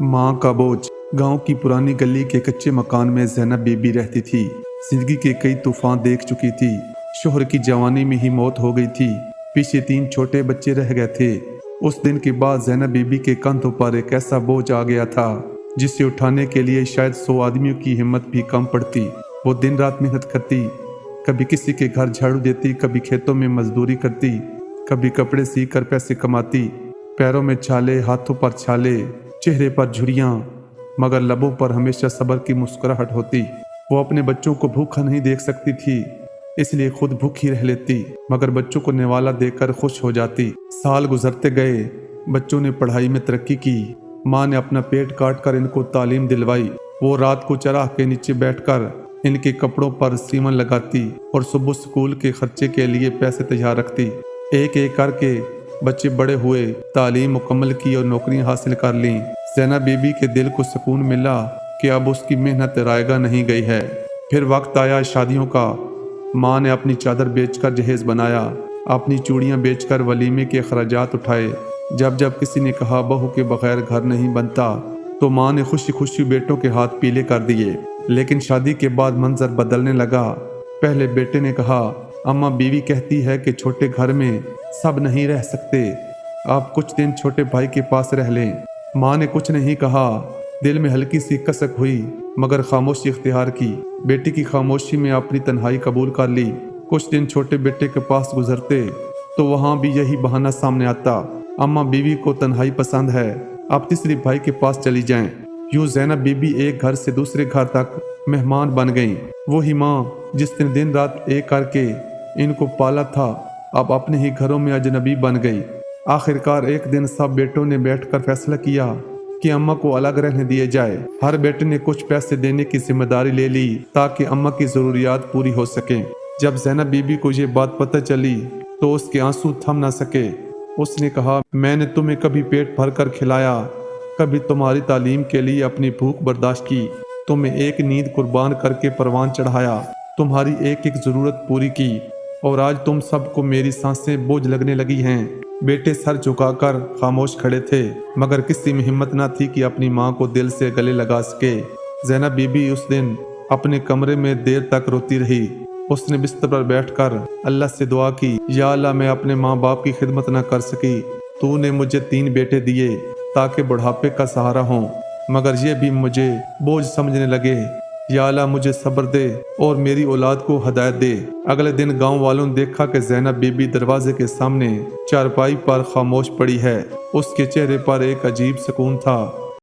माँ का बोझ। गांव की पुरानी गली के कच्चे मकान में ज़ैनब बीबी रहती थी। जिंदगी के कई तूफान देख चुकी थी। शोहर की जवानी में ही मौत हो गई थी। पीछे 3 छोटे बच्चे रह गए थे। उस दिन के बाद ज़ैनब बीबी के कंधों पर एक ऐसा बोझ आ गया था जिसे उठाने के लिए शायद 100 आदमियों की हिम्मत भी कम पड़ती। वो दिन रात मेहनत करती, कभी किसी के घर झाड़ू देती, कभी खेतों में मजदूरी करती, कभी कपड़े सी कर पैसे कमाती। पैरों में छाले, हाथों पर छाले, चेहरे पर झुर्रियाँ, मगर लबों पर हमेशा सब्र की मुस्कुराहट होती। वो अपने बच्चों को भूखा नहीं देख सकती थी, इसलिए खुद भूखी रह लेती, मगर बच्चों को निवाला देकर खुश हो जाती। साल गुजरते गए, बच्चों ने पढ़ाई में तरक्की की। माँ ने अपना पेट काट कर इनको तालीम दिलवाई। वो रात को चराह के नीचे बैठकर इनके कपड़ों पर सीमन लगाती और सुबह स्कूल के खर्चे के लिए पैसे तैयार रखती। एक एक करके बच्चे बड़े हुए, तालीम मुकम्मल की और नौकरियां हासिल कर लीं। ज़ैनब बीबी के दिल को सुकून मिला कि अब उसकी मेहनत रायगा नहीं गई है। फिर वक्त आया शादियों का। माँ ने अपनी चादर बेचकर जहेज बनाया, अपनी चूड़ियाँ बेचकर वलीमे के अखराजात उठाए। जब जब किसी ने कहा बहू के बगैर घर नहीं बनता, तो माँ ने खुशी खुशी बेटों के हाथ पीले कर दिए। लेकिन शादी के बाद मंजर बदलने लगा। पहले बेटे ने कहा, अम्मा बीवी कहती है कि छोटे घर में सब नहीं रह सकते, आप कुछ दिन छोटे भाई के पास रह लें। माँ ने कुछ नहीं कहा। दिल में हल्की सी कसक हुई, मगर खामोशी इख्तियार की। बेटी की खामोशी में अपनी तन्हाई कबूल कर ली। कुछ दिन छोटे बेटे के पास गुजरते तो वहाँ भी यही बहाना सामने आता, अम्मा बीवी को तन्हाई पसंद है, आप तीसरी भाई के पास चली जाएं। यूं ज़ैनब बीबी एक घर से दूसरे घर तक मेहमान बन गईं। वही माँ जिसने दिन रात एक करके इनको पाला था, अब अपने ही घरों में अजनबी बन गई। आखिरकार एक दिन सब बेटों ने बैठकर फैसला किया कि अम्मा को अलग रहने दिए जाए। हर बेटे ने कुछ पैसे देने की जिम्मेदारी ले ली ताकि अम्मा की जरूरियात पूरी हो सके। जब ज़ैनब बीबी को ये बात पता चली तो उसके आंसू थम न सके। उसने कहा, मैंने तुम्हें कभी पेट भर कर खिलाया, कभी तुम्हारी तालीम के लिए अपनी भूख बर्दाश्त की, तुम्हें एक नींद कुर्बान करके परवान चढ़ाया, तुम्हारी एक एक ज़रूरत पूरी की, और आज तुम सबको मेरी सांसें बोझ लगने लगी हैं। बेटे सर झुकाकर खामोश खड़े थे, मगर किसी में हिम्मत न थी कि अपनी माँ को दिल से गले लगा सके। ज़ैनब बीबी उस दिन अपने कमरे में देर तक रोती रही। उसने बिस्तर पर बैठकर अल्लाह से दुआ की, या अल्लाह, मैं अपने माँ बाप की खिदमत न कर सकी, तूने मुझे 3 बेटे दिए ताकि बुढ़ापे का सहारा हो, मगर ये भी मुझे बोझ समझने लगे। या अल्लाह, मुझे सब्र दे और मेरी औलाद को हदायत दे। अगले दिन गांव वालों ने देखा कि ज़ैनब बीबी दरवाजे के सामने चारपाई पर खामोश पड़ी है। उसके चेहरे पर एक अजीब सुकून था।